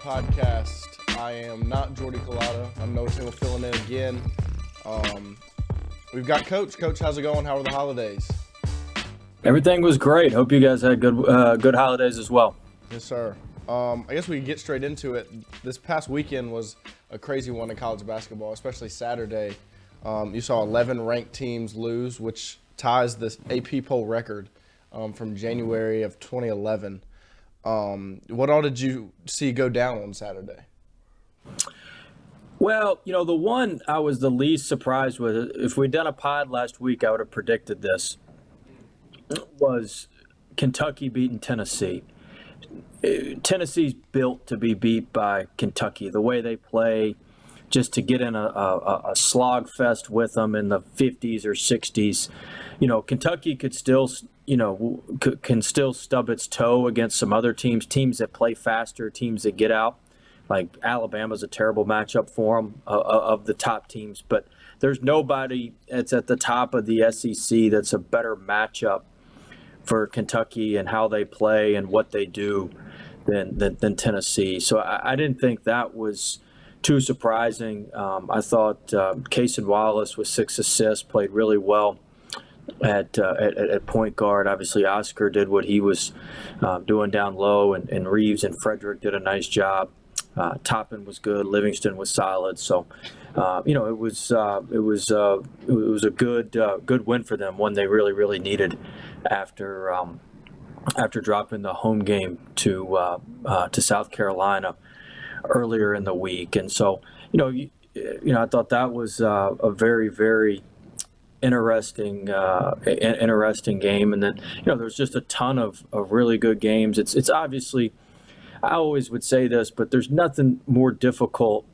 podcast. I am not Jordy, Culotta. I'm Noah Single filling in again. We've got Coach. Coach, how's it going? How are the holidays? Everything was great. Hope you guys had good holidays as well. Yes, sir. I guess we can get straight into it. This past weekend was a crazy one in college basketball, especially Saturday. You saw 11 ranked teams lose, which ties the AP poll record from January of 2011. What all did you see go down on Saturday? Well, the one I was the least surprised with, if we'd done a pod last week, I would have predicted this, was Kentucky beating Tennessee. Tennessee's built to be beat by Kentucky. The way they play, just to get in a slog fest with them in the 50s or 60s. Kentucky could still, can still stub its toe against some other teams that play faster, teams that get out. Like Alabama's a terrible matchup for them of the top teams. But there's nobody that's at the top of the SEC that's a better matchup for Kentucky and how they play and what they do than Tennessee. So I didn't think that was too surprising. I thought Cason Wallace with 6 assists played really well at point guard. Obviously, Oscar did what he was doing down low, and Reeves and Frederick did a nice job. Toppin was good. Livingston was solid. So, it was a good win for them, one they really needed after dropping the home game to South Carolina earlier in the week. And so, I thought that was a very interesting game. And then, there's just a ton of really good games. It's obviously, I always would say this, but there's nothing more difficult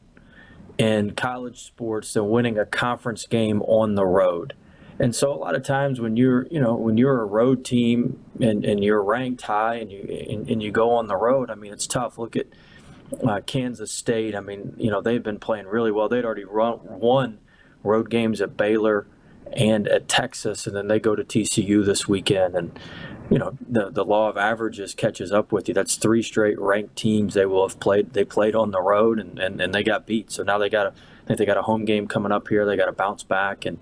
in college sports than winning a conference game on the road. And so a lot of times when you're a road team and you're ranked high and you go on the road, I mean, it's tough. Look at Kansas State. I mean, they've been playing really well. They'd already won road games at Baylor and at Texas, and then they go to TCU this weekend. And, the law of averages catches up with you. That's 3 straight ranked teams they will have played. They played on the road and they got beat. So now I think they got a home game coming up here. They got to bounce back and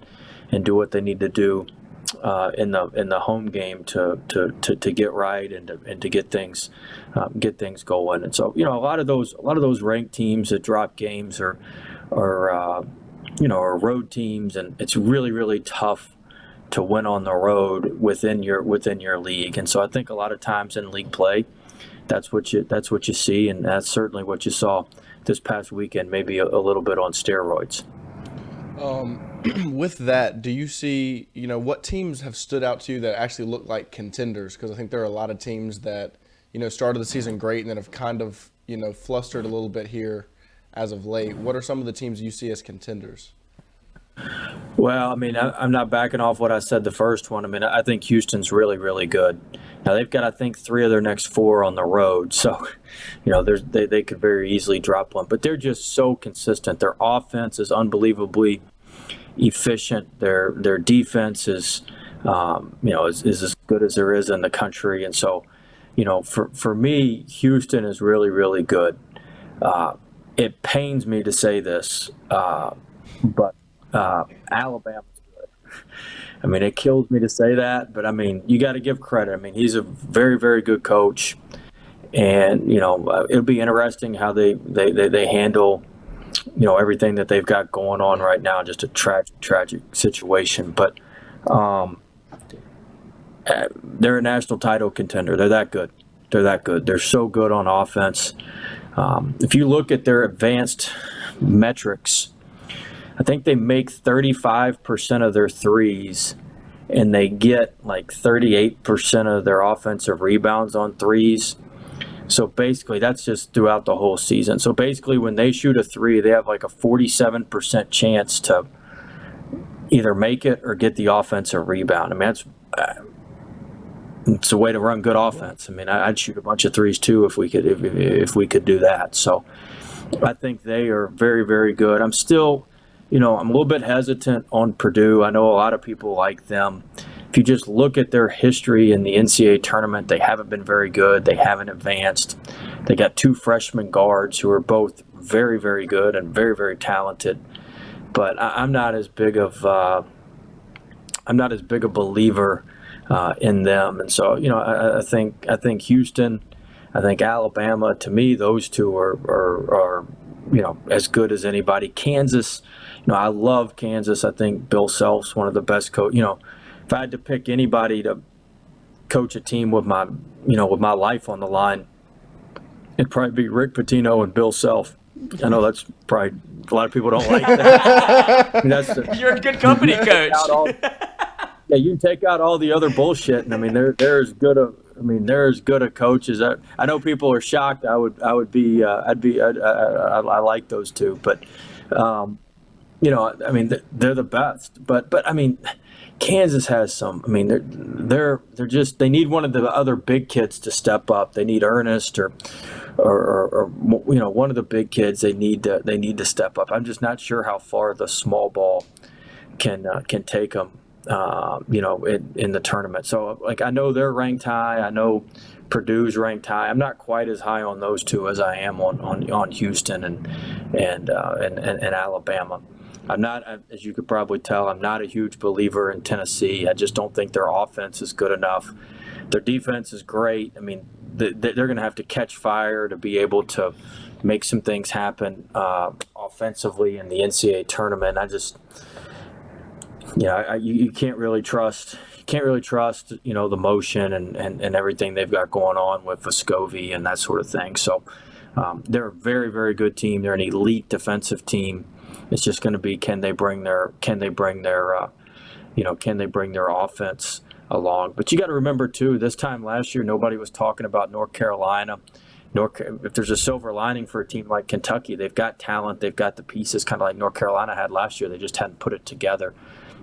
do what they need to do in the home game to get right and to get things going. And so a lot of those ranked teams that drop games are road teams, and it's really tough to win on the road within your league. And so I think a lot of times in league play, that's what you see, and that's certainly what you saw this past weekend, maybe a little bit on steroids. With that, do you see, what teams have stood out to you that actually look like contenders? Because I think there are a lot of teams that, started the season great and then have kind of, flustered a little bit here as of late. What are some of the teams you see as contenders? Well, I mean, I'm not backing off what I said the first one. I mean, I think Houston's really good. Now, they've got, I think, 3 of their next 4 on the road. So, they could very easily drop one. But they're just so consistent. Their offense is unbelievably efficient. Their defense is as good as there is in the country. And so, for me, Houston is really good. It pains me to say this, but Alabama's good. I mean, it kills me to say that, but I mean, you got to give credit. I mean, he's a very good coach, and it'll be interesting how they handle everything that they've got going on right now. Just a tragic situation, but they're a national title contender. They're that good. They're so good on offense. If you look at their advanced metrics, I think they make 35% of their threes, and they get like 38% of their offensive rebounds on threes. So basically, that's just throughout the whole season. So basically, when they shoot a 3, they have like a 47% chance to either make it or get the offensive rebound. I mean, it's a way to run good offense. I mean, I'd shoot a bunch of 3s too if we could do that. So I think they are very good. I'm still, I'm a little bit hesitant on Purdue. I know a lot of people like them, if you just look at their history in the NCAA tournament, they haven't been very good. They haven't advanced. They got 2 freshman guards who are both very, very good and very, very talented. But I'm not as big of a believer in them. And so, I think Houston, I think Alabama. To me, those two are as good as anybody. Kansas, I love Kansas. I think Bill Self's one of the best coach. If I had to pick anybody to coach a team with my life on the line, it'd probably be Rick Pitino and Bill Self. I know that's probably a lot of people don't like that. You're in good company, Coach. You can take out all the other bullshit, and they're as good a coaches. I know people are shocked. I like those two, but they're the best. But Kansas has some. They're just, they need one of the other big kids to step up. They need Ernest or one of the big kids. They need to step up. I'm just not sure how far the small ball can take them. In the tournament. So I know they're ranked high. I know Purdue's ranked high. I'm not quite as high on those two as I am on Houston and Alabama. I'm not, as you could probably tell, I'm not a huge believer in Tennessee. I just don't think their offense is good enough. Their defense is great. They're going to have to catch fire to be able to make some things happen offensively in the NCAA tournament. You can't really trust. The motion and everything they've got going on with Vescovi and that sort of thing. So they're a very, very good team. They're an elite defensive team. It's just going to be can they bring their offense along. But you got to remember too, this time last year nobody was talking about North Carolina. If there's a silver lining for a team like Kentucky, they've got talent, they've got the pieces, kind of like North Carolina had last year. They just hadn't put it together.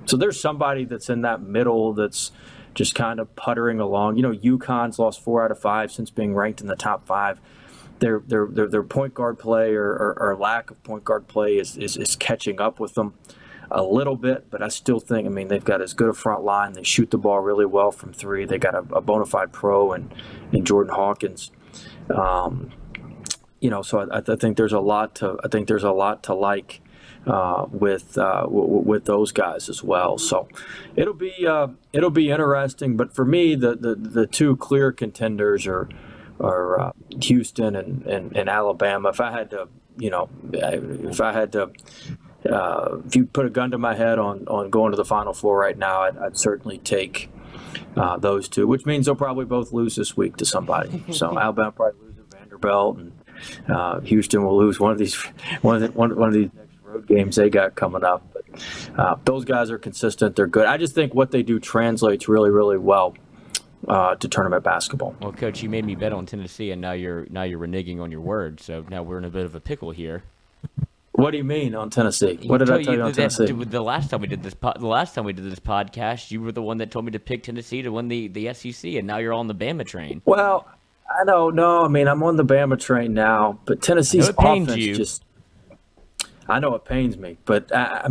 So there's somebody that's in that middle that's just kind of puttering along. UConn's lost 4 out of 5 since being ranked in the top 5. Their point guard play or lack of point guard play is catching up with them a little bit, but I still think, they've got as good a front line. They shoot the ball really well from 3. They got a bona fide pro in Jordan Hawkins. So I think there's a lot to like with those guys as well. So it'll be interesting. But for me, the 2 clear contenders are Houston and Alabama. If you put a gun to my head on going to the Final Four right now, I'd certainly take those 2, which means they'll probably both lose this week to somebody. So Alabama probably lose to Vanderbilt, and Houston will lose one of these next road games they got coming up. But those guys are consistent. They're good. I just think what they do translates really, really well to tournament basketball. Well, Coach, you made me bet on Tennessee, and now you're reneging on your word. So now we're in a bit of a pickle here. What do you mean on Tennessee? What did I tell you on Tennessee? The last time we did this podcast, you were the one that told me to pick Tennessee to win the SEC, and now you're on the Bama train. Well, I don't know. I'm on the Bama train now, but Tennessee's offense just. I know it pains me, but I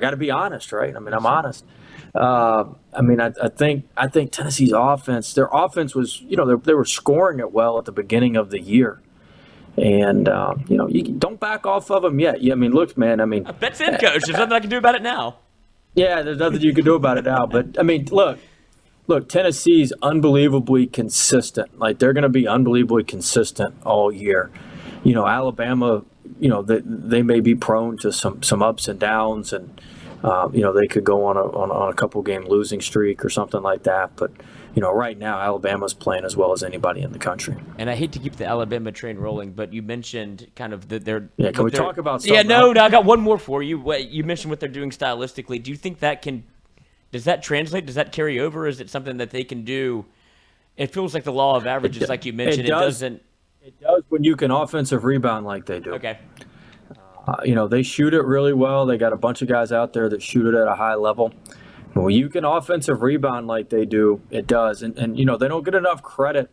got to be honest, right? I'm honest. I think Tennessee's offense, their offense was, they were scoring it well at the beginning of the year. And, you don't back off of them yet. Look, man, That's it, Coach. There's nothing I can do about it now. Yeah, there's nothing you can do about it now. But, look, Tennessee's unbelievably consistent. Like, they're going to be unbelievably consistent all year. Alabama, they may be prone to some ups and downs, and they could go on a couple game losing streak or something like that. But right now Alabama's playing as well as anybody in the country. And I hate to keep the Alabama train rolling, but you mentioned kind of that they're Can we talk about something? Yeah, no, I got one more for you. You mentioned what they're doing stylistically. Do you think does that translate? Does that carry over? Is it something that they can do? It feels like the law of averages, like you mentioned. It doesn't. It does when you can offensive rebound like they do. Okay. They shoot it really well. They got a bunch of guys out there that shoot it at a high level. When you can offensive rebound like they do, it does. And they don't get enough credit.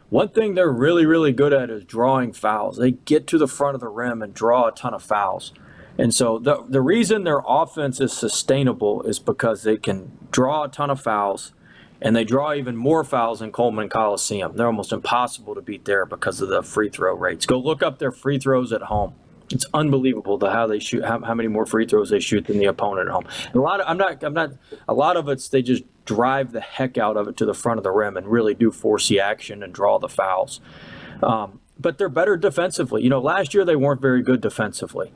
One thing they're really, really good at is drawing fouls. They get to the front of the rim and draw a ton of fouls. And so the reason their offense is sustainable is because they can draw a ton of fouls, and they draw even more fouls in Coleman Coliseum. They're almost impossible to beat there because of the free throw rates. Go look up their free throws at home. It's unbelievable how they shoot, how many more free throws they shoot than the opponent at home. And a lot of it's they just drive the heck out of it to the front of the rim and really do force the action and draw the fouls. But they're better defensively. Last year they weren't very good defensively.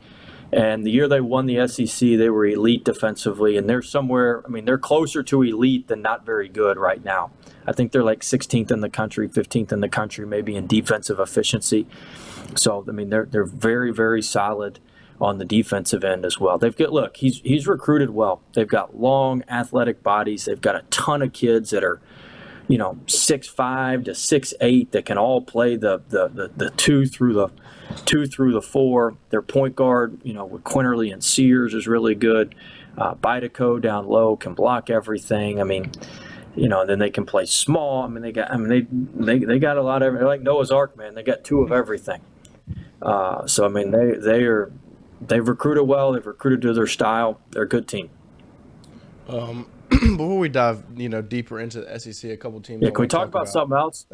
And the year they won the SEC, they were elite defensively, and they're they're closer to elite than not very good right now. I think they're like 16th in the country, 15th in the country, maybe in defensive efficiency. So, they're very, very solid on the defensive end as well. He's recruited well. They've got long, athletic bodies. They've got a ton of kids that are, 6'5" to 6'8" that can all play the 2 through the 4. Their point guard, with Quinterly and Sears is really good. Bideco down low can block everything. And then they can play small. They got a lot of, they're like Noah's Ark, man. They got 2 of everything. They've recruited well. They've recruited to their style. They're a good team. Before we dive, deeper into the SEC, a couple teams. Yeah, can we talk about something else?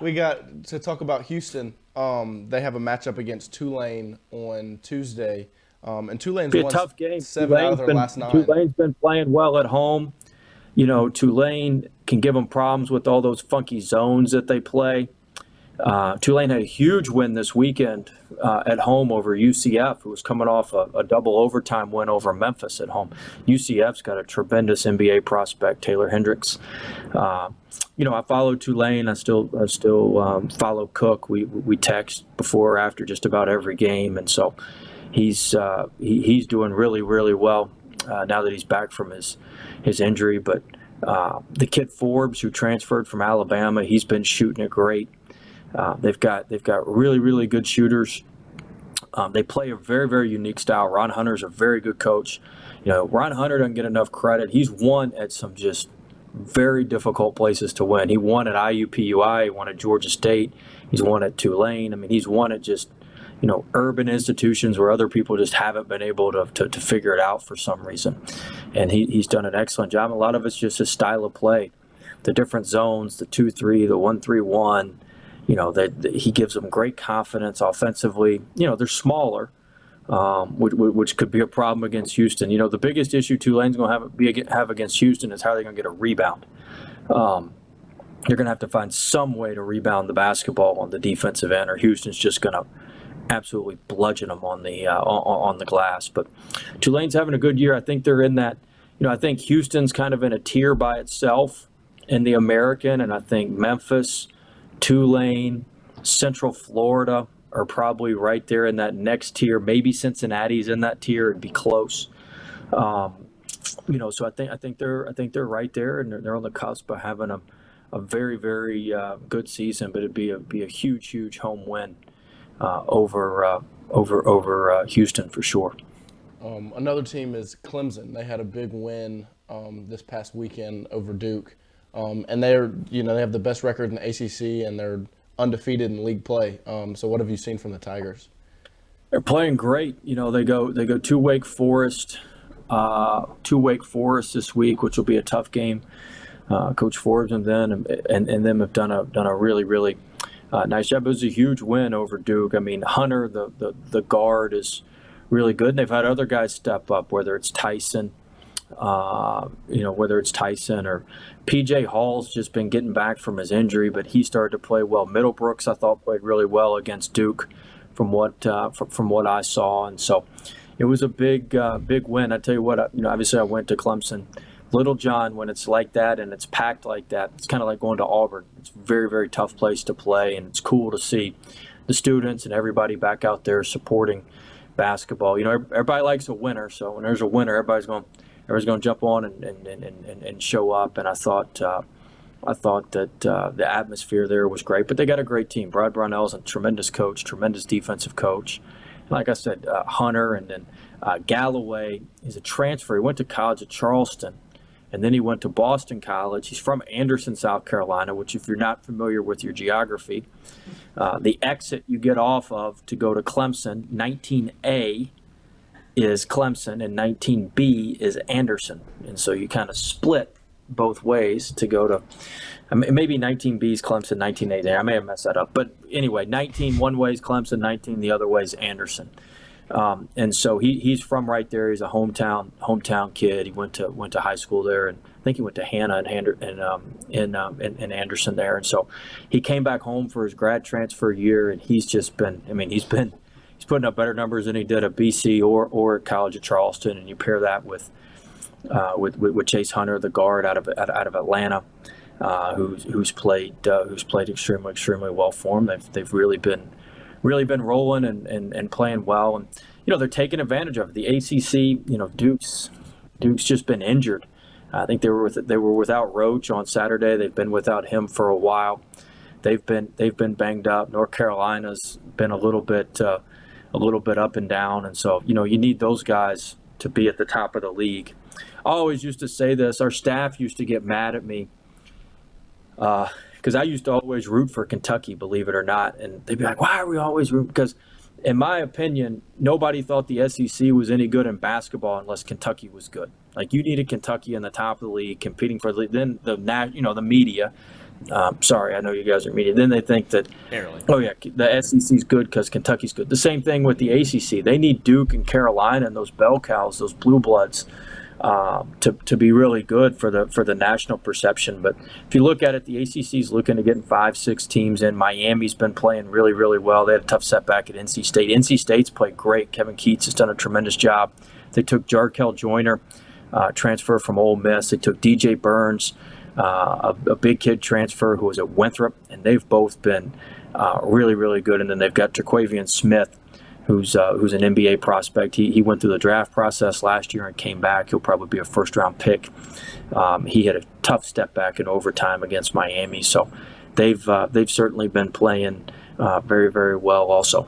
We got to talk about Houston. They have a matchup against Tulane on Tuesday, and Tulane's Be a won tough game. 7 out of their last 9. Tulane's been playing well at home. Tulane can give them problems with all those funky zones that they play. Tulane had a huge win this weekend at home over UCF, who was coming off a double overtime win over Memphis at home. UCF's got a tremendous NBA prospect, Taylor Hendricks. I follow Tulane. I still follow Cook. We text before or after just about every game, and so he's doing really, really well now that he's back from his injury. But the kid Forbes, who transferred from Alabama, he's been shooting it great. They've got really, really good shooters. They play a very, very unique style. Ron Hunter's a very good coach. Ron Hunter doesn't get enough credit. He's won at some just very difficult places to win. He won at IUPUI. He won at Georgia State. He's won at Tulane. He's won at just urban institutions where other people just haven't been able to figure it out for some reason. And he's done an excellent job. A lot of it's just his style of play, the different zones, the 2-3, the 1-3-1. He gives them great confidence offensively. They're smaller, which could be a problem against Houston. The biggest issue Tulane's going to have against Houston is how they're going to get a rebound. They're going to have to find some way to rebound the basketball on the defensive end, or Houston's just going to absolutely bludgeon them on the glass. But Tulane's having a good year. I think they're in that. I think Houston's kind of in a tier by itself in the American, and I think Memphis, Tulane, Central Florida are probably right there in that next tier. Maybe Cincinnati's in that tier. It'd be close. So I think they're right there, and they're on the cusp of having a very, very good season. But it'd be a huge home win over Houston for sure. Another team is Clemson. They had a big win this past weekend over Duke. And they have the best record in the ACC, and they're undefeated in league play. So what have you seen from the Tigers? They're playing great. They go to Wake Forest, this week, which will be a tough game. Coach Forbes and them have done a really, really nice job. It was a huge win over Duke. Hunter, the guard, is really good, and they've had other guys step up, whether it's Tyson or PJ Hall's just been getting back from his injury, but he started to play well. Middlebrooks, I thought, played really well against Duke from what I saw. And so it was a big win. I tell you what, obviously I went to Clemson. Little John, when it's like that and it's packed like that, it's kind of like going to Auburn. It's a very, very tough place to play, and it's cool to see the students and everybody back out there supporting basketball. Everybody likes a winner, so when there's a winner, everybody's going to jump on and show up. And I thought that the atmosphere there was great. But they got a great team. Brad Brownell's a tremendous coach, tremendous defensive coach. And like I said, Hunter, and then Galloway is a transfer. He went to college at Charleston, and then he went to Boston College. He's from Anderson, South Carolina, which, if you're not familiar with your geography, the exit you get off of to go to Clemson, 19A, is Clemson and 19B is Anderson. And so you kind of split both ways to go to, I mean, maybe 19B is Clemson, 19A there. I may have messed that up. But anyway, 19 one way is Clemson, 19 the other way is Anderson. And so he's from right there. He's a hometown kid. He went to high school there, and I think he went to Hannah and Anderson there. And so he came back home for his grad transfer year, and he's just been. I mean, he's putting up better numbers than he did at BC or at College of Charleston. And you pair that with Chase Hunter, the guard out of Atlanta, who's played extremely well for him. They've really been rolling and playing well, and they're taking advantage of it. The ACC, Duke's just been injured. I think they were without Roach on Saturday. They've been without him for a while. They've been banged up. North Carolina's been a little bit up and down, and so you need those guys to be at the top of the league. I always used to say this. Our staff used to get mad at me. Because I used to always root for Kentucky, believe it or not. And they'd be like, why are we always rooting? Because in my opinion, nobody thought the SEC was any good in basketball unless Kentucky was good. Like, you needed Kentucky in the top of the league, competing for the league. Then the media, sorry, I know you guys are media. Then they think that, Barely. oh yeah, the SEC's good because Kentucky's good. The same thing with the ACC. They need Duke and Carolina and those bell cows, those blue bloods, to be really good for the national perception. But if you look at it, the ACC's looking to get 5-6 teams in. Miami's been playing really, really well. They had a tough setback at NC State. NC State's played great. Kevin Keats has done a tremendous job. They took Jarkel Joyner, transfer from Ole Miss. They took DJ Burns, a big kid transfer who was at Winthrop, and they've both been really, really good. And then they've got Jaquavian Smith, who's an NBA prospect. He went through the draft process last year and came back. He'll probably be a first-round pick. He had a tough step back in overtime against Miami, so they've certainly been playing very, very well also.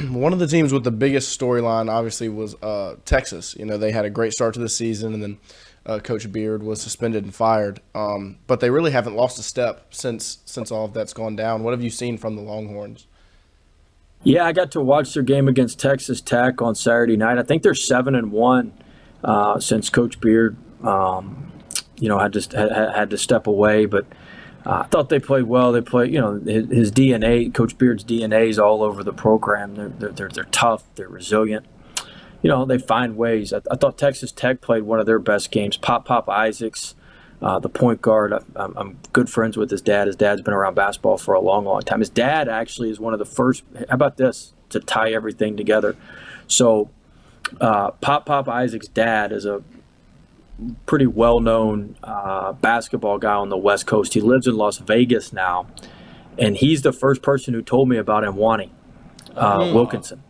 One of the teams with the biggest storyline, obviously, was Texas. They had a great start to the season, and then Coach Beard was suspended and fired. But they really haven't lost a step since all of that's gone down. What have you seen from the Longhorns? Yeah, I got to watch their game against Texas Tech on Saturday night. I think they're 7-1 since Coach Beard, had to step away. But I thought they played well. They played, his DNA, Coach Beard's DNA is all over the program. They're tough. They're resilient. They find ways. I thought Texas Tech played one of their best games. Pop Isaacs, the point guard, I'm good friends with his dad. His dad's been around basketball for a long, long time. His dad actually is one of the first, how about this, to tie everything together. So Pop Isaac's dad is a pretty well-known basketball guy on the West Coast. He lives in Las Vegas now, and he's the first person who told me about Mwani Wilkinson.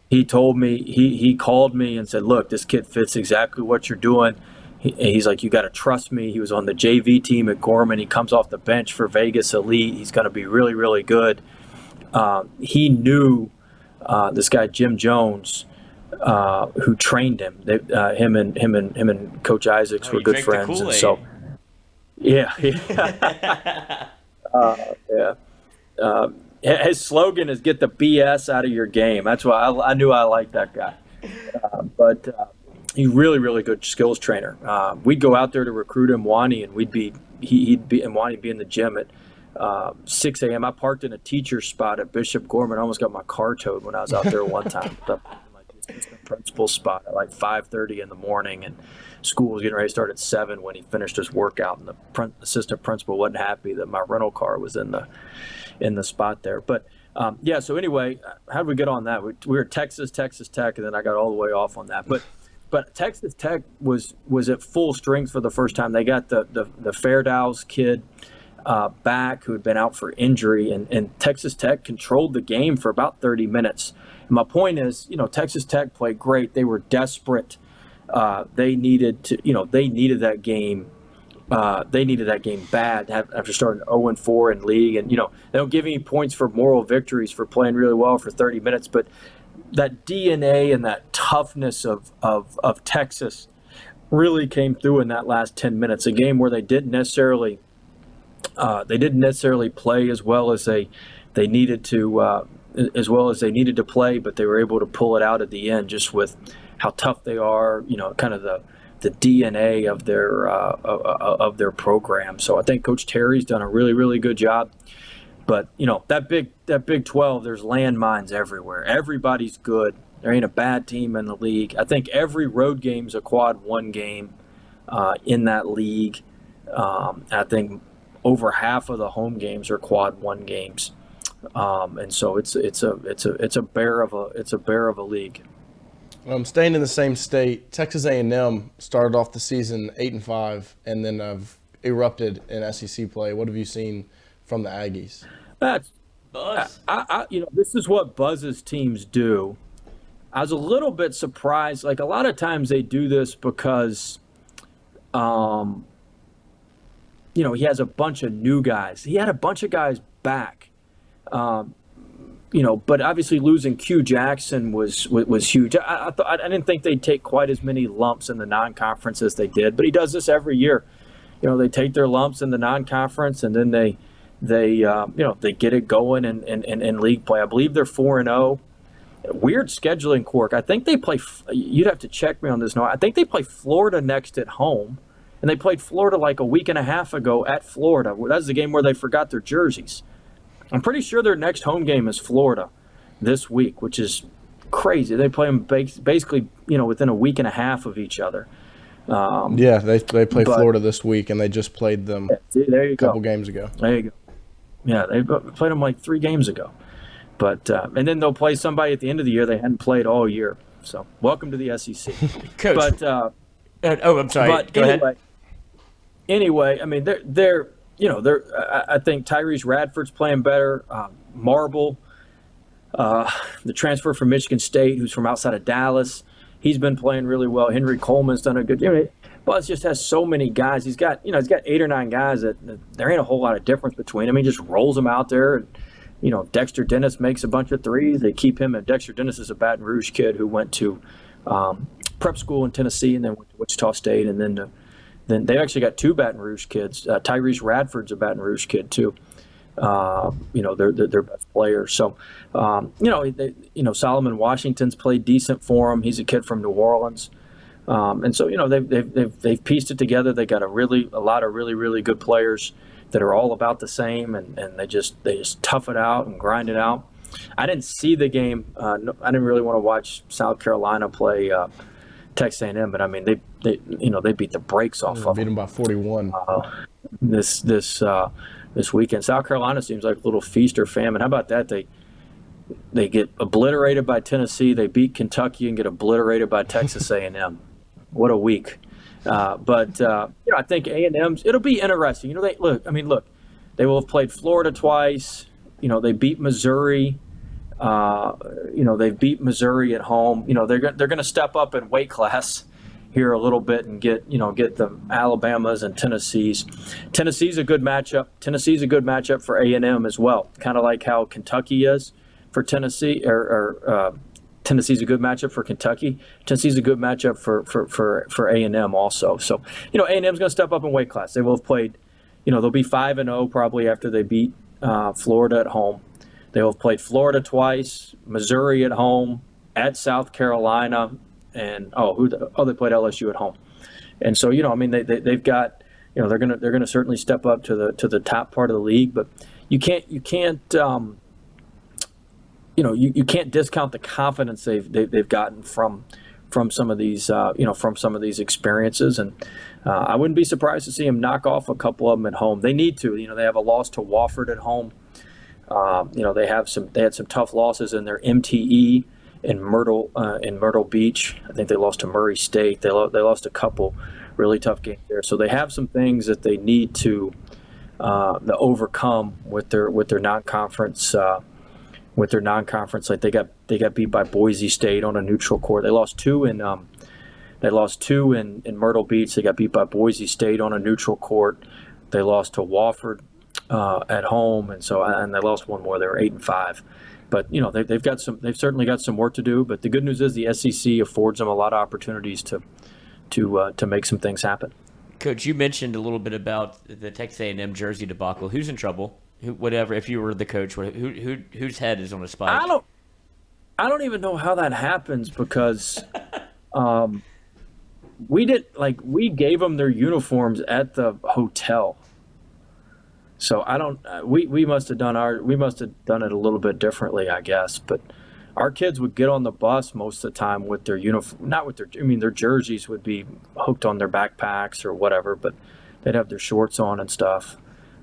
He told me, he called me and said, look, this kid fits exactly what you're doing. He's like, you got to trust me. He was on the JV team at Gorman. He comes off the bench for Vegas Elite. He's going to be really, really good. He knew this guy Jim Jones, who trained him. Him and Coach Isaacs were good friends. And so, yeah. His slogan is "Get the BS out of your game." That's why I knew I liked that guy. But he's really, really good skills trainer. We'd go out there to recruit Mwani, and Mwani'd be in the gym at 6 a.m. I parked in a teacher's spot at Bishop Gorman. I almost got my car towed when I was out there one time. My principal spot at like 5:30 in the morning, and school was getting ready to start at 7 when he finished his workout, and the assistant principal wasn't happy that my rental car was in the spot there. But so anyway, how did we get on that? We were Texas Tech, and then I got all the way off on that. But Texas Tech was at full strength for the first time. They got the Fairdows kid back, who had been out for injury, and Texas Tech controlled the game for about 30 minutes. And my point is, Texas Tech played great. They were desperate. They needed that game. They needed that game bad after starting 0-4 in league. And, they don't give any points for moral victories for playing really well for 30 minutes. But that DNA and that toughness of Texas really came through in that last 10 minutes, a game where they didn't necessarily play as well as they needed to as well as they needed to play, but they were able to pull it out at the end just with how tough they are, kind of the DNA of their program. So I think Coach Terry's done a really, really good job. But that Big 12, there's landmines everywhere. Everybody's good. There ain't a bad team in the league. I think every road game's a quad one game in that league. I think over half of the home games are quad one games, and so it's a bear of a league. Staying in the same state, Texas A&M started off the season 8-5, and then have erupted in SEC play. What have you seen from the Aggies? That's Buzz. this is what Buzz's teams do. I was a little bit surprised. Like, a lot of times they do this because, he has a bunch of new guys. He had a bunch of guys back, but obviously losing Q Jackson was huge. I didn't think they'd take quite as many lumps in the non-conference as they did, but he does this every year. They take their lumps in the non-conference, and then they get it going in league play. I believe they're 4-0. Weird scheduling quirk. I think they play. You'd have to check me on this. No, I think they play Florida next at home, and they played Florida like a week and a half ago at Florida. That's the game where they forgot their jerseys. I'm pretty sure their next home game is Florida this week, which is crazy. They play them basically, within a week and a half of each other. They play Florida this week, and they just played them a couple games ago. There you go. Yeah, they played them like 3 games ago. But and then they'll play somebody at the end of the year they hadn't played all year. So welcome to the SEC, Coach. But I'm sorry. But Go ahead. Anyway, I mean they're I think Tyrese Radford's playing better. Marble, the transfer from Michigan State, who's from outside of Dallas, he's been playing really well. Henry Coleman's done a good job. Buzz just has so many guys. He's got 8 or 9 guys that there ain't a whole lot of difference between them. He just rolls them out there. And, Dexter Dennis makes a bunch of threes. They keep him. And Dexter Dennis is a Baton Rouge kid who went to prep school in Tennessee and then went to Wichita State. And then they actually got 2 Baton Rouge kids. Tyrese Radford's a Baton Rouge kid too. They're their best players. So, Solomon Washington's played decent for him. He's a kid from New Orleans. And so, they've pieced it together. They got a lot of really, really good players that are all about the same, and they just tough it out and grind it out. I didn't see the game. I didn't really want to watch South Carolina play Texas A&M, but I mean they beat the brakes off of them. Beat them by 41. This weekend. South Carolina seems like a little feast or famine. How about that? They get obliterated by Tennessee. They beat Kentucky and get obliterated by Texas A&M. What a week! I think A&M's. It'll be interesting. They will have played Florida twice. They beat Missouri. They beat Missouri at home. They're going to step up in weight class here a little bit and get the Alabamas and Tennessees. Tennessee's a good matchup. Tennessee's a good matchup for A&M as well. Kind of like how Kentucky is for Tennessee, or Tennessee's a good matchup for Kentucky. Tennessee's a good matchup for A&M also. So, A&M's going to step up in weight class. They will have played, they'll be 5-0 probably after they beat Florida at home. They will have played Florida twice, Missouri at home, at South Carolina, and they played LSU at home. And so, they've got, they're going to certainly step up to the top part of the league, but you can't you can't discount the confidence they've gotten from some of these from some of these experiences, and I wouldn't be surprised to see them knock off a couple of them at home. They need to. They have a loss to Wofford at home. They had some tough losses in their MTE in Myrtle Beach. I think they lost to Murray State. They lost a couple really tough games there. So they have some things that they need to overcome with their non-conference. Like they got beat by Boise State on a neutral court. They lost two in Myrtle Beach. They got beat by Boise State on a neutral court. They lost to Wofford at home, and they lost one more. They were 8-5. But they've certainly got some work to do. But the good news is the SEC affords them a lot of opportunities to make some things happen. Coach, you mentioned a little bit about the Texas A&M jersey debacle. Who's in trouble? whatever. If you were the coach, whose head is on a spike? I don't even know how that happens because we gave them their uniforms at the hotel. So I don't. We must have done it a little bit differently, I guess. But our kids would get on the bus most of the time with their uniform, not with their jerseys would be hooked on their backpacks or whatever, but they'd have their shorts on and stuff.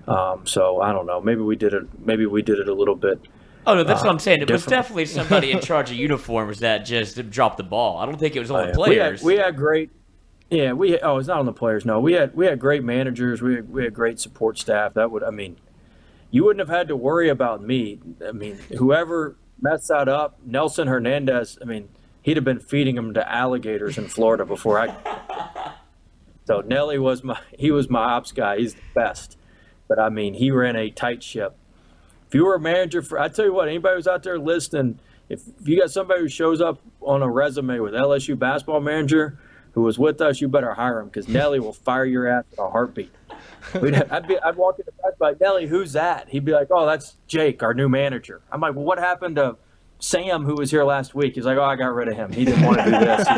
So I don't know. Maybe we did it a little bit. Oh no, that's what I'm saying. It was definitely somebody in charge of uniforms that just dropped the ball. I don't think it was on the players. We had great. Yeah, it's not on the players. No, we had great managers. We had great support staff. You wouldn't have had to worry about me. Whoever messed that up, Nelson Hernandez. He'd have been feeding them to alligators in Florida before I. So Nelly was my ops guy. He's the best, but he ran a tight ship. If you were a manager I tell you what, anybody who's out there listening, if you got somebody who shows up on a resume with LSU basketball manager who was with us, you better hire him because Nelly will fire your ass in a heartbeat. I'd walk in the back like, Nelly, who's that? He'd be like, oh, that's Jake, our new manager. I'm like, well, what happened to Sam who was here last week? He's like, oh, I got rid of him. He didn't want to do this.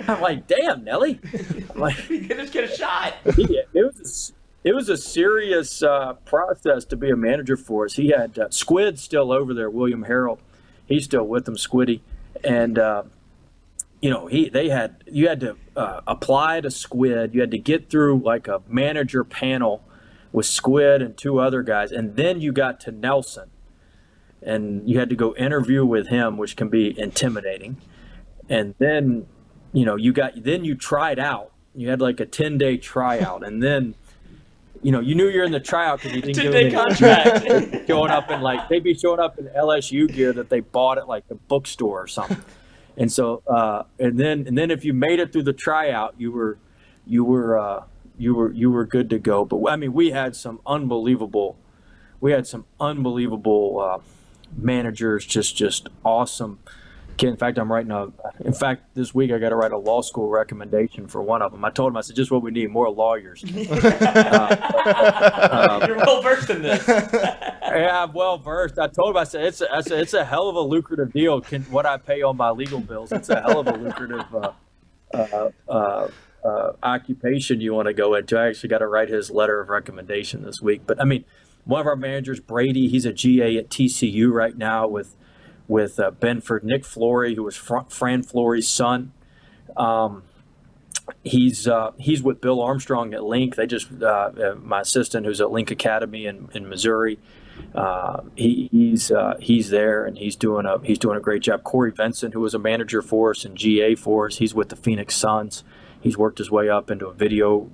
I'm like, damn, Nelly. You could just get a shot. It was a serious process to be a manager for us. He had Squid still over there, William Harrell. He's still with him, Squiddy. And, you had to apply to Squid. You had to get through like a manager panel with Squid and two other guys. And then you got to Nelson. And you had to go interview with him, which can be intimidating. And then, you tried out. You had like a 10-day tryout. And then, you knew you're in the tryout because you didn't give them contract. Showing up in they'd be showing up in LSU gear that they bought at like the bookstore or something. And so, and then if you made it through the tryout, you were good to go. But we had some unbelievable managers, just awesome. In fact, this week I got to write a law school recommendation for one of them. I told him, I said, just what we need, more lawyers. You're well versed in this. Yeah, I'm well versed. I told him, I said, it's a hell of a lucrative deal. What I pay on my legal bills, it's a hell of a lucrative occupation you want to go into. I actually got to write his letter of recommendation this week. But one of our managers, Brady, he's a GA at TCU right now with Benford. Nick Flory, who was Fran Flory's son. He's with Bill Armstrong at Link. They just my assistant, who's at Link Academy in Missouri. He's there and he's doing a great job. Corey Benson, who was a manager for us and GA for us, he's with the Phoenix Suns. He's worked his way up into a video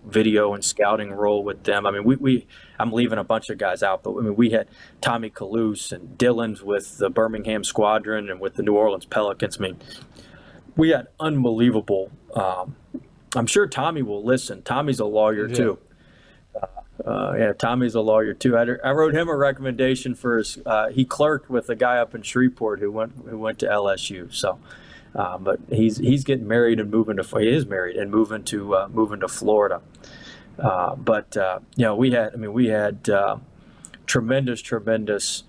and scouting role with them. I'm leaving a bunch of guys out, but we had Tommy Kalous and Dillon's with the Birmingham Squadron and with the New Orleans Pelicans. We had unbelievable. I'm sure Tommy will listen. Tommy's a lawyer too. Tommy's a lawyer too. I wrote him a recommendation for his. He clerked with a guy up in Shreveport who went to LSU. So. But he's getting married and moving to Florida. We had tremendous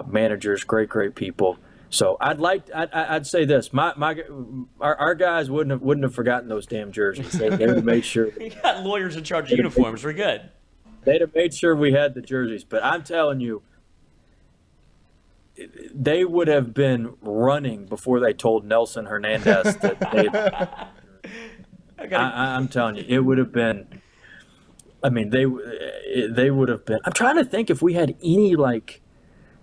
managers, great people. So I'd say this: our guys wouldn't have forgotten those damn jerseys. They would have made sure. We got lawyers in charge of uniforms. We're good. They'd have made sure we had the jerseys. But I'm telling you, they would have been running before they told Nelson Hernandez that I'm telling you, it would have been. They would have been. I'm trying to think if we had any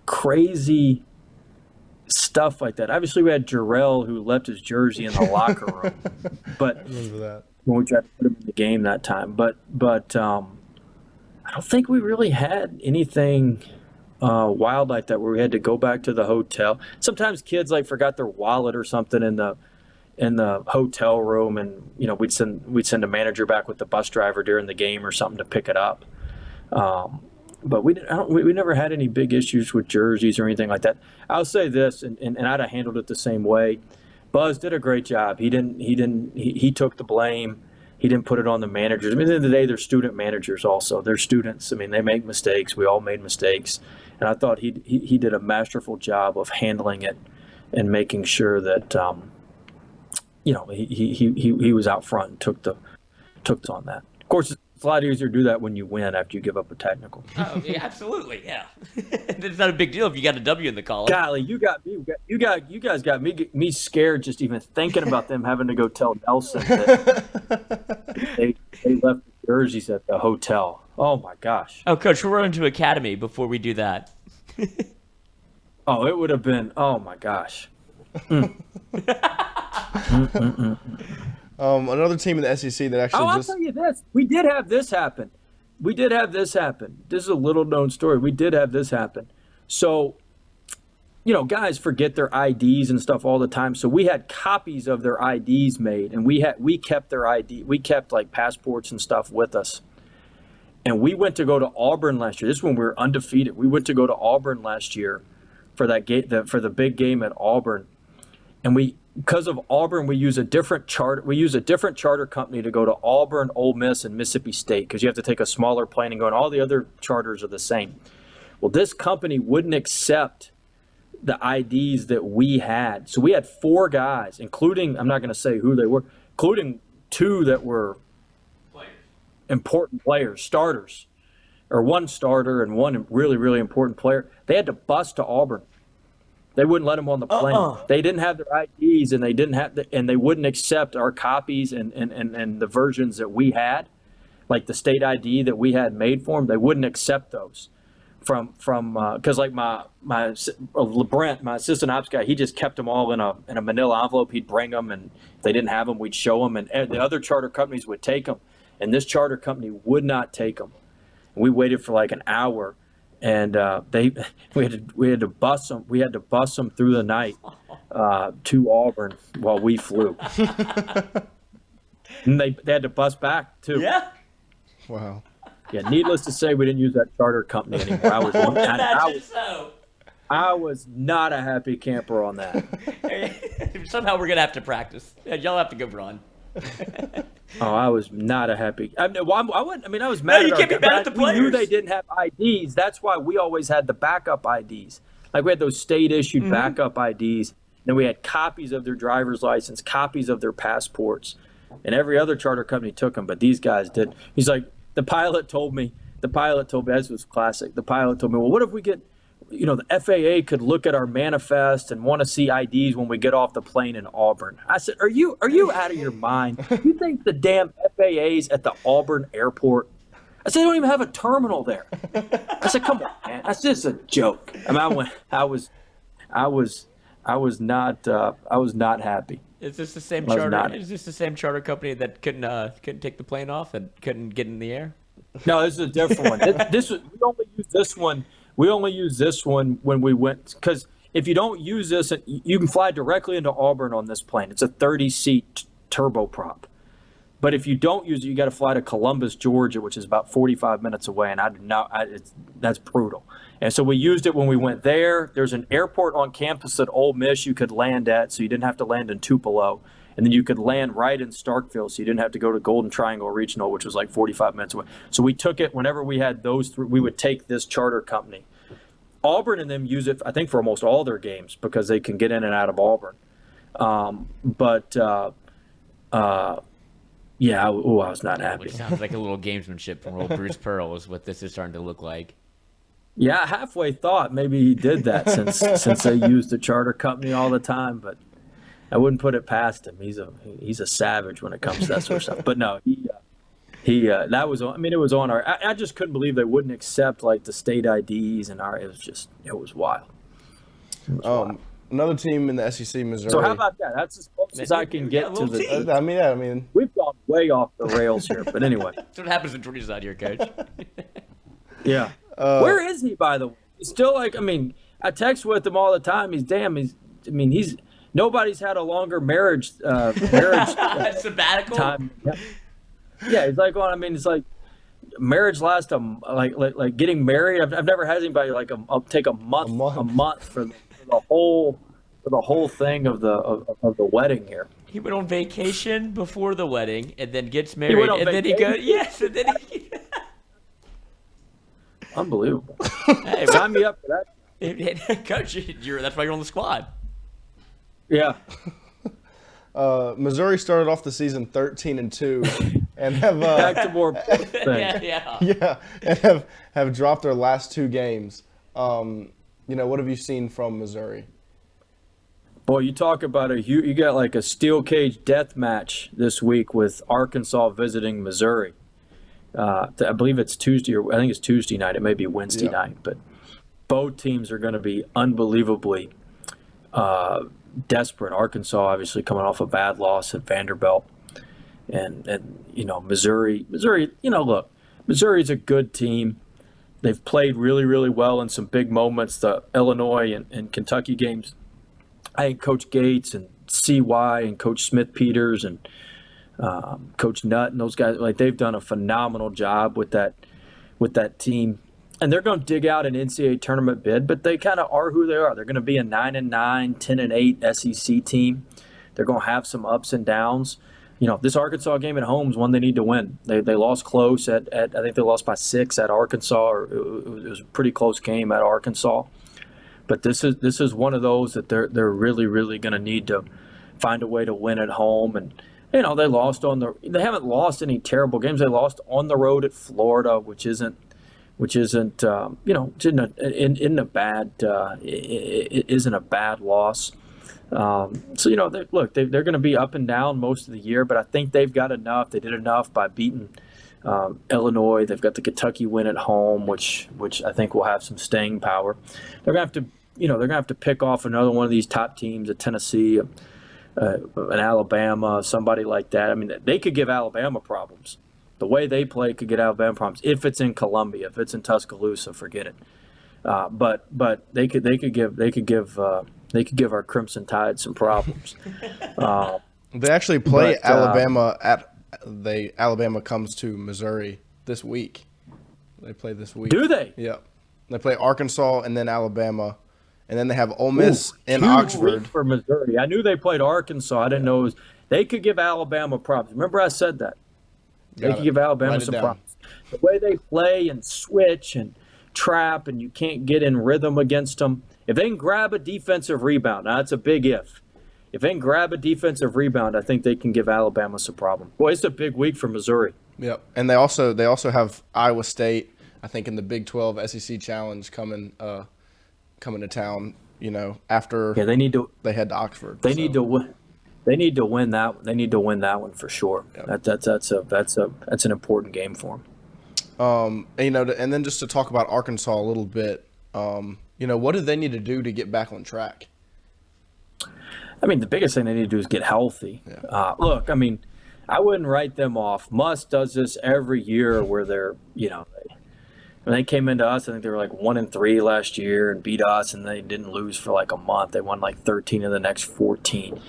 crazy stuff like that. Obviously, we had Jarrell who left his jersey in the locker room, but when we tried to put him in the game that time, but I don't think we really had anything wild like that where we had to go back to the hotel. Sometimes kids forgot their wallet or something in the hotel room, and we'd send a manager back with the bus driver during the game or something to pick it up. But we never had any big issues with jerseys or anything like that. I'll say this, and I'd have handled it the same way. Buzz did a great job. He took the blame, He didn't put it on the managers. I mean, at the end of the day, they're student managers also. They're students. I mean, they make mistakes. We all made mistakes. And I thought he did a masterful job of handling it and making sure that, he was out front and took on that. Of course, it's a lot easier to do that when you win after you give up a technical. Oh, yeah, absolutely, yeah. It's not a big deal if you got a W in the column. Golly, you guys got me scared just even thinking about them having to go tell Nelson that they left the jerseys at the hotel. Oh my gosh. Oh, Coach, we're running to Academy before we do that. Oh, it would have been. Oh my gosh. Another team in the SEC that actually I'll tell you this. We did have this happen. This is a little known story. We did have this happen. So, guys forget their IDs and stuff all the time. So we had copies of their IDs made, and we kept their ID. We kept like passports and stuff with us. And we went to go to Auburn last year. This is when we were undefeated. We went to go to Auburn last year for that game, for the big game at Auburn. And because of Auburn, we use a different charter. We use a different charter company to go to Auburn, Ole Miss, and Mississippi State because you have to take a smaller plane and go. And all the other charters are the same. Well, this company wouldn't accept the IDs that we had. So we had 4 guys, including, I'm not going to say who they were, including 2 that were important players, starters, or 1 starter and 1 really, really important player. They had to bus to Auburn. They wouldn't let them on the plane. They didn't have their IDs, and they wouldn't accept our copies and the versions that we had, like the state ID that we had made for them. They wouldn't accept those from because like my Brent, my assistant ops guy, he just kept them all in a manila envelope. He'd bring them, and if they didn't have them, we'd show them, and the other charter companies would take them, and this charter company would not take them. And we waited for like an hour. And we had to bus them. We had to bus them through the night to Auburn while we flew. And they had to bus back too. Yeah. Wow. Yeah. Needless to say, we didn't use that charter company anymore. I was not a happy camper on that. Somehow we're gonna have to practice. Y'all have to go run. Oh, I was not a happy. I wouldn't. I mean, I was mad. You can't be mad at the players. We knew they didn't have IDs. That's why we always had the backup IDs. Like we had those state-issued backup IDs. Then we had copies of their driver's license, copies of their passports, and every other charter company took them, but these guys did. He's like, the pilot told me. This was classic. The pilot told me, well, what if we get, the FAA could look at our manifest and want to see IDs when we get off the plane in Auburn. I said, are you out of your mind? You think the damn FAA's at the Auburn airport? I said, they don't even have a terminal there. I said, come on, man. That's just a joke. I mean, I was not happy. Is this the same charter? Is this the same charter company that couldn't take the plane off and couldn't get in the air? No, this is a different one. We only use this one. We only use this one when we went, because if you don't use this, you can fly directly into Auburn on this plane. It's a 30-seat turboprop. But if you don't use it, you got to fly to Columbus, Georgia, which is about 45 minutes away, and that's brutal. And so we used it when we went there. There's an airport on campus at Ole Miss you could land at, so you didn't have to land in Tupelo. And then you could land right in Starkville, so you didn't have to go to Golden Triangle Regional, which was like 45 minutes away. So we took it whenever we had those 3. We would take this charter company. Auburn and them use it, I think, for almost all their games because they can get in and out of Auburn. Yeah, I was not happy. Which sounds like a little gamesmanship from old Bruce Pearl is what this is starting to look like. Yeah, I halfway thought maybe he did that since they used the charter company all the time, but I wouldn't put it past him. He's a savage when it comes to that sort of stuff. But no, that was on. I mean, it was on our. I just couldn't believe they wouldn't accept like the state IDs and it was wild. Another team in the SEC, Missouri. So how about that? That's as close as I can get to the. I mean, we've gone way off the rails here, but anyway. That's what happens when Jordy's out here, Coach. Yeah. Where is he, by the way? He's still like, I mean, I text with him all the time. Nobody's had a longer marriage sabbatical time. Yeah, he's like, it's like marriage lasts like getting married. I've never had anybody like take a month for the for the whole thing of the wedding here. He went on vacation before the wedding and then gets went married on and then he vacation? goes, yes, and then he. Unbelievable. Hey, Sign me up for that. Coach, that's why you're on the squad. Yeah. Missouri started off the season 13-2, and have Back to more things. Yeah. and have dropped their last 2 games. What have you seen from Missouri? Boy, you talk about you got like a steel cage death match this week with Arkansas visiting Missouri. I believe it's Tuesday, or I think it's Tuesday night. It may be Wednesday night, but both teams are going to be unbelievably desperate. Arkansas obviously coming off a bad loss at Vanderbilt, and Missouri. Look, Missouri's a good team. They've played really, really well in some big moments. The Illinois and Kentucky games. I think Coach Gates and CY and Coach Smith-Peters and Coach Nutt and those guys, like, they've done a phenomenal job with that team. And they're going to dig out an NCAA tournament bid, but they kind of are who they are. They're going to be a 9-9, 10-8 SEC team. They're going to have some ups and downs. This Arkansas game at home is one they need to win. They lost close at I think they lost by 6 at Arkansas, or it was a pretty close game at Arkansas. But this is one of those that they're really, really going to need to find a way to win at home. And they lost they haven't lost any terrible games. They lost on the road at Florida, which isn't isn't a bad loss. They're going to be up and down most of the year, but I think they've got enough. They did enough by beating Illinois. They've got the Kentucky win at home, which I think will have some staying power. They're going to have to pick off another one of these top teams, a Tennessee, an Alabama, somebody like that. I mean, they could give Alabama problems. The way they play could get Alabama problems. If it's in Columbia, if it's in Tuscaloosa, forget it. But they could give our Crimson Tide some problems. They actually play Alabama Alabama comes to Missouri this week. They play this week. Do they? Yeah. They play Arkansas and then Alabama, and then they have Ole Miss in huge Oxford. week for Missouri. I knew they played Arkansas. I didn't know they could give Alabama problems. Remember I said that. They could give Alabama some problems. The way they play and switch and trap, and you can't get in rhythm against them. If they can grab a defensive rebound, now that's a big if. If they can grab a defensive rebound, I think they can give Alabama some problem. Boy, it's a big week for Missouri. Yep, and they also have Iowa State, I think, in the Big 12 SEC Challenge coming to town. After they head to Oxford. They need to win. They need to win that. They need to win that one for sure. Yep. That's an important game for them. And then just to talk about Arkansas a little bit, what do they need to do to get back on track? I mean, the biggest thing they need to do is get healthy. Yeah. Look, I mean, I wouldn't write them off. Muss does this every year where they're, when they came into us, I think they were like 1-3 last year and beat us, and they didn't lose for like a month. They won like 13 of the next 14.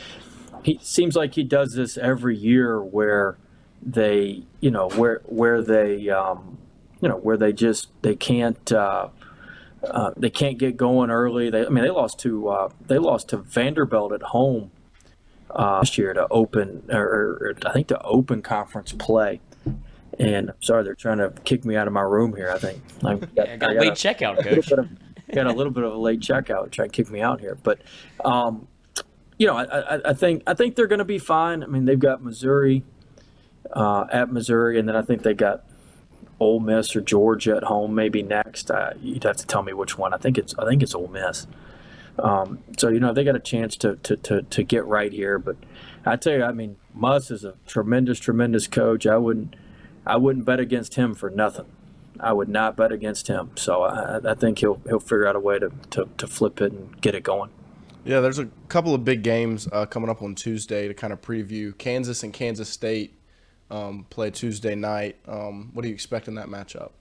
He seems like he does this every year where they, where they can't get going early. They lost to Vanderbilt at home last year to open to open conference play. And I'm sorry, they're trying to kick me out of my room here. I think I got a late checkout, Coach. Got a little bit of a late checkout, trying to kick me out here. But I think they're going to be fine. I mean, they've got Missouri at Missouri, and then I think they got Ole Miss or Georgia at home maybe next. You'd have to tell me which one. I think it's Ole Miss. So they got a chance to get right here. But I tell you, I mean, Muss is a tremendous coach. I wouldn't bet against him for nothing. I would not bet against him. So I think he'll figure out a way to flip it and get it going. Yeah, there's a couple of big games coming up on Tuesday to kind of preview. Kansas and Kansas State play Tuesday night. What do you expect in that matchup?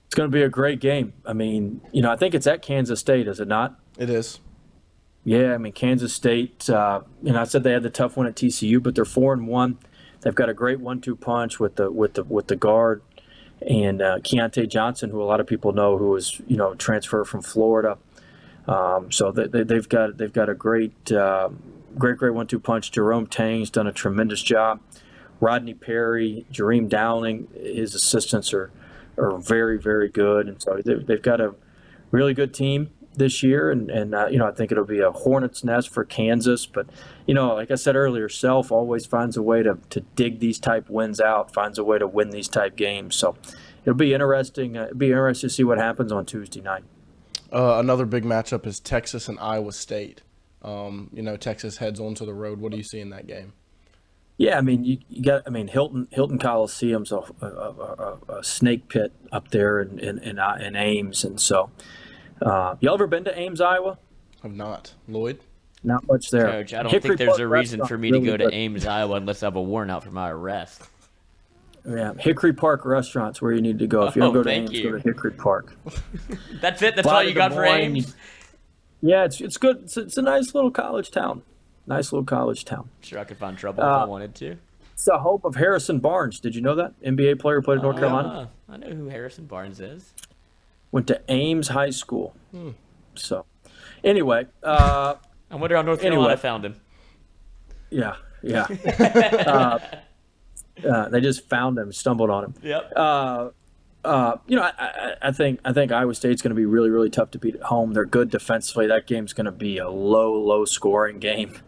It's going to be a great game. I mean, I think it's at Kansas State, is it not? It is. Yeah, I mean, Kansas State, I said they had the tough one at TCU, but they're 4-1. They've got a great 1-2 punch with the guard and Keontae Johnson, who a lot of people know, who was transfer from Florida. So they've got a great 1-2 punch. Jerome Tang's done a tremendous job. Rodney Perry, Jareem Dowling, his assistants are very, very good, and so they've got a really good team this year. And I think it'll be a hornet's nest for Kansas. But like I said earlier, Self always finds a way to dig these type wins out, finds a way to win these type games. So it'll be interesting. It'll be interesting to see what happens on Tuesday night. Another big matchup is Texas and Iowa State. Texas heads onto the road. What do you see in that game? Yeah, I mean, you got. I mean, Hilton Coliseum's a snake pit up there in Ames, and so y'all ever been to Ames, Iowa? Have not. Lloyd? Not much there. Coach, I don't Hickory think there's Park a reason for me to Restaurant's go to really good. Ames, Iowa, unless I have a warrant out for my arrest. Yeah, Hickory Park Restaurant's where you need to go. If you Oh, ever go to thank Ames, you. go to Hickory Park. That's it. That's Fly all to you got Des for Moines. Ames. Yeah, it's good. It's a nice little college town. Nice little college town. Sure, I could find trouble if I wanted to. It's the home of Harrison Barnes. Did you know that? NBA player, played at North Carolina. I know who Harrison Barnes is. Went to Ames High School. So, anyway, I wonder how North Carolina Anyway. found him. yeah. They just found him, stumbled on him. Yep. I think Iowa State's going to be really, really tough to beat at home. They're good defensively. That game's going to be a low scoring game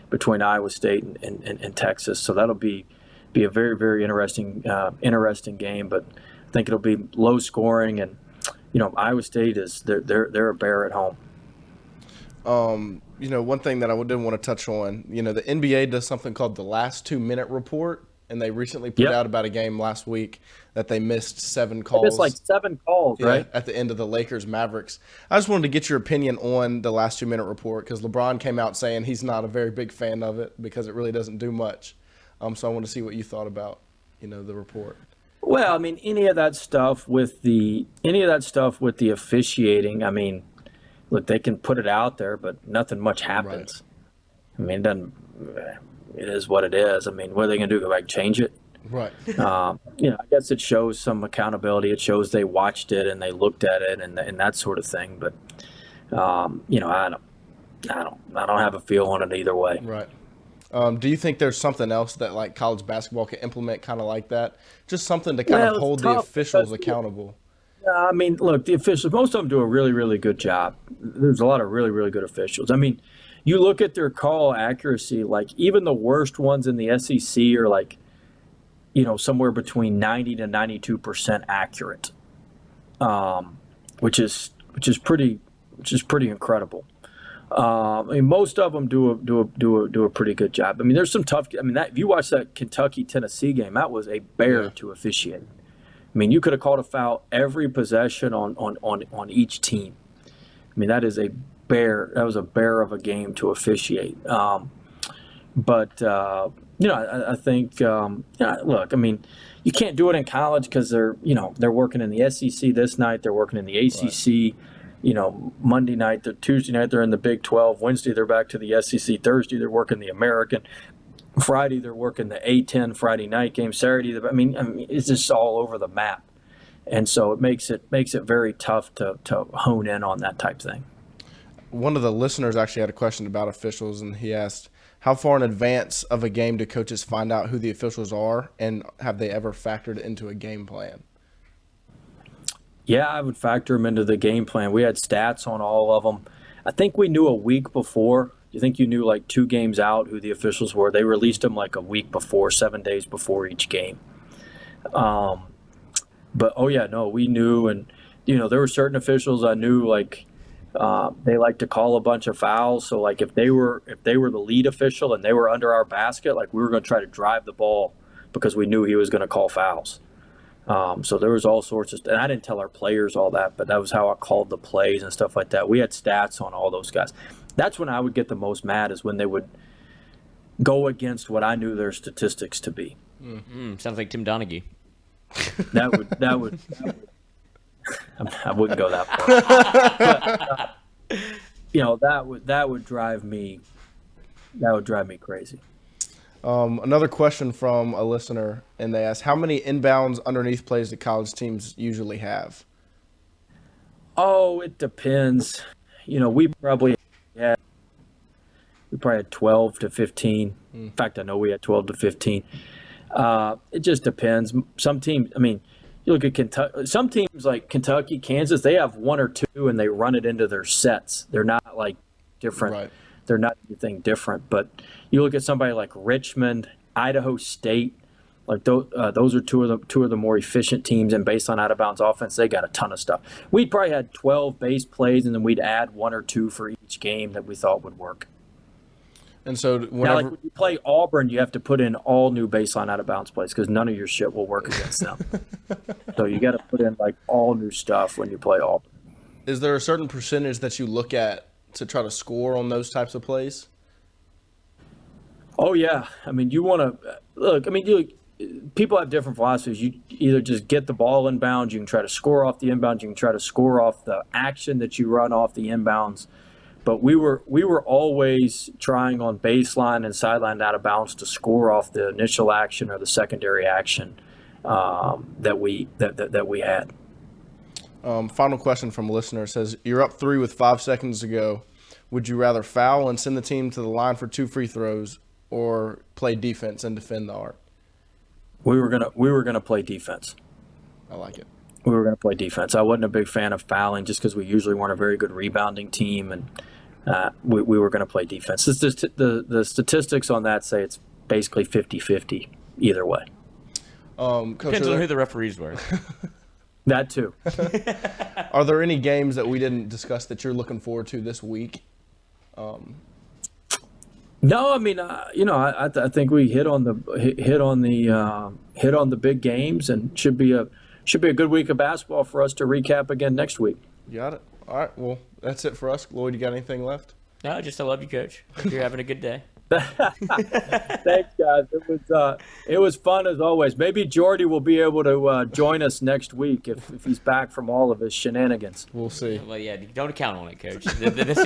between Iowa State and Texas. So that'll be a very, very interesting game. But I think it'll be low scoring, and Iowa State they're a bear at home. One thing that I did want to touch on, the NBA does something called the last 2-minute report, and they recently put Yep. out about a game last week that they missed 7 calls. It's like 7 calls, right? At the end of the Lakers Mavericks. I just wanted to get your opinion on the last 2-minute report because LeBron came out saying he's not a very big fan of it because it really doesn't do much. So I want to see what you thought about, the report. Well, I mean, any of that stuff with the officiating. I mean, look, they can put it out there, but nothing much happens. Right. I mean, it is what it is. I mean, what are they going to do? Go back and change it? Right. I guess it shows some accountability. It shows they watched it and they looked at it and that sort of thing. But I don't have a feel on it either way. Right. Do you think there's something else that like college basketball can implement kind of like that? Just something to kind of hold the officials accountable. I mean, look, the officials, most of them do a really, really good job. There's a lot of really, really good officials. I mean, you look at their call accuracy, like even the worst ones in the SEC are like, somewhere between 90 to 92% accurate, which is pretty incredible. I mean, most of them do a pretty good job. I mean, there's some tough. I mean, if you watch that Kentucky-Tennessee game, that was a bear to officiate. I mean, you could have called a foul every possession on each team. I mean, that is a bear. That was a bear of a game to officiate. I think look, I mean, you can't do it in college because they're working in the SEC this night, they're working in the ACC. Right. Monday night, Tuesday night they're in the Big 12. Wednesday they're back to the SEC. Thursday they're working the American. Friday they're working the A10 Friday night game. Saturday, I mean, it's just all over the map, and so it makes it very tough to hone in on that type thing. One of the listeners actually had a question about officials, and he asked, how far in advance of a game do coaches find out who the officials are, and have they ever factored it into a game plan? Yeah, I would factor them into the game plan. We had stats on all of them. I think we knew a week before. You think you knew like 2 games out who the officials were? They released them like a week before, 7 days before each game. But we knew, and there were certain officials I knew like they like to call a bunch of fouls. So like if they were the lead official and they were under our basket, like we were going to try to drive the ball because we knew he was going to call fouls. So there was all sorts of, and I didn't tell our players all that, but that was how I called the plays and stuff like that. We had stats on all those guys. That's when I would get the most mad, is when they would go against what I knew their statistics to be. Mm-hmm. Sounds like Tim Donaghy. That would I wouldn't go that far. But, that would drive me crazy. Another question from a listener, and they asked, how many inbounds underneath plays do college teams usually have? Oh, it depends. we probably had 12 to 15. In fact, I know we had 12 to 15. It just depends. Some teams, you look at Kentucky. Some teams like Kentucky, Kansas, they have one or two and they run it into their sets. They're not like different. Right. They're not anything different. But you look at somebody like Richmond, Idaho State. Like those are two of the more efficient teams, and based on out of bounds offense, they got a ton of stuff. We probably had 12 base plays, and then we'd add one or two for each game that we thought would work. And so Now, whenever like when you play Auburn, you have to put in all new baseline out of bounds plays because none of your shit will work against them. So you got to put in like all new stuff when you play Auburn. is there a certain percentage that you look at to try to score on those types of plays? Oh yeah, you want to look. People have different philosophies. You either just get the ball inbounds, you can try to score off the inbounds, you can try to score off the action that you run off the inbounds. But we were always trying on baseline and sideline out of bounds to score off the initial action or the secondary action that we had. Final question from a listener says, you're up 3 with 5 seconds to go. Would you rather foul and send the team to the line for 2 free throws or play defense and defend the arc? We were gonna play defense. I like it. We were going to play defense. I wasn't a big fan of fouling just because we usually weren't a very good rebounding team, and we were going to play defense. The statistics on that say it's basically 50-50 either way. Coach, Depends on who the referees were. That too. are there any games that we didn't discuss that you're looking forward to this week? No, I think we hit on the big games, and should be a good week of basketball for us to recap again next week. Got it. All right. Well, that's it for us. Lloyd, you got anything left? No, just I love you, Coach. Hope you're having a good day. Thanks, guys. It was fun as always. Maybe Jordy will be able to join us next week if he's back from all of his shenanigans. We'll see. Well, yeah, don't count on it, Coach. This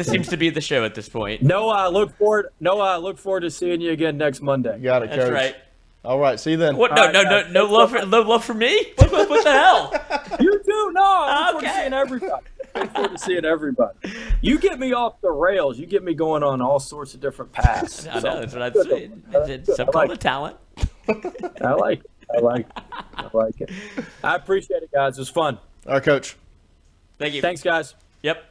seems to be the show at this point. Noah, I look forward to seeing you again next Monday. Got it, Coach. That's right. All right. See you then. What? No love for me? What the hell? You too. No, I look forward to Okay. seeing everybody. Look forward to seing everybody. You get me off the rails. You get me going on all sorts of different paths. I know, that's what I'd say. Some call it talent. I like it. I appreciate it, guys. It was fun. All right, Coach. Thank you. Thanks, guys. Yep.